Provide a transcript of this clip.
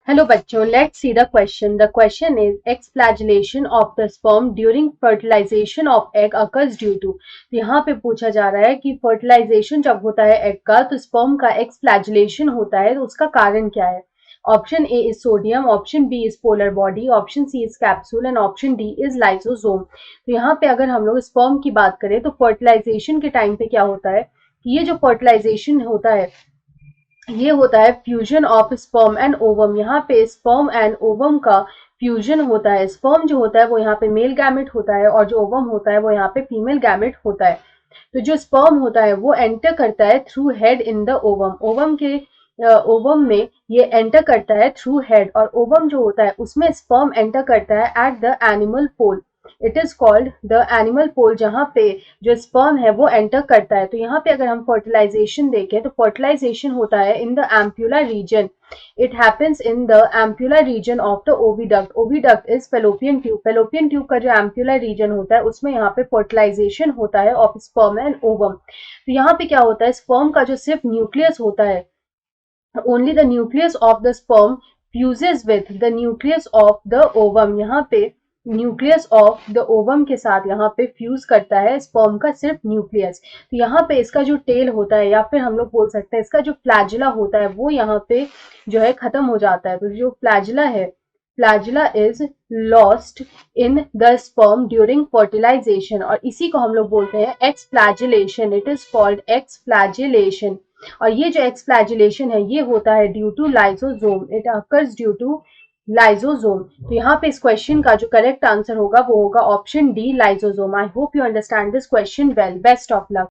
Hello बच्चों, let's see the question. The question is exflagellation of the sperm during fertilization of egg occurs due to। तो यहाँ पे पूछा जा रहा है कि फर्टिलाइजेशन जब होता है एग का तो स्पर्म का एक्सफ्लैजुलेशन होता है, तो उसका कारण क्या है। Option A is sodium, option B is polar body, option C is capsule and option D is lysosome. तो यहाँ पे अगर हम लोग स्पर्म की बात करें तो फर्टिलाइजेशन के टाइम पे क्या होता है कि ये जो फर्टिलाइजेशन होता है ये होता है fusion of sperm and ovum. यहाँ पे स्पर्म एंड ओवम का फ्यूजन होता है। स्पर्म जो होता है वो यहाँ पे मेल गैमेट होता है और जो ओवम होता है वो यहाँ पे फीमेल गैमेट होता है। तो जो स्पर्म होता है वो एंटर करता है through head in the ovum. Ovum में ये एंटर करता है थ्रू हेड, और ओवम जो होता है उसमें स्पर्म एंटर करता है at the animal pole. It is called the animal pole, जहाँ पे जो स्पर्म है वो एंटर करता है। तो यहाँ पे अगर हम फर्टिलाइजेशन देखें तो फर्टिलाइजेशन होता है in the ampulla region. It happens in the ampulla region of the oviduct. Oviduct is fallopian tube. Fallopian tube का जो एम्प्यूला रीजन होता है उसमें यहाँ पे फर्टिलाइजेशन होता है ऑफ स्पर्म एंड ओवम। तो यहाँ पे क्या होता है, स्पर्म का जो सिर्फ न्यूक्लियस होता है, only the nucleus of the sperm fuses with the nucleus of the ovum। यहाँ पे न्यूक्लियस ऑफ द ओवम के साथ यहाँ पे फ्यूज करता है स्पर्म का सिर्फ न्यूक्लियस। तो यहाँ पे इसका जो टेल होता है या फिर हम लोग बोल सकते हैं इसका जो फ्लैजिला होता है वो यहाँ पे जो है खत्म हो जाता है। तो जो फ्लैजिला है, flagella is lost in the sperm during fertilization, और इसी को हम लोग बोलते हैं exflagellation. It is called exflagellation. और ये जो एक्सफ्लैजिलेशन है ये होता है due to lysosome. It occurs due to lysosome. तो यहाँ पे इस क्वेश्चन का जो करेक्ट आंसर होगा वो होगा option D, lysosome. I hope you understand this question well. Best of luck.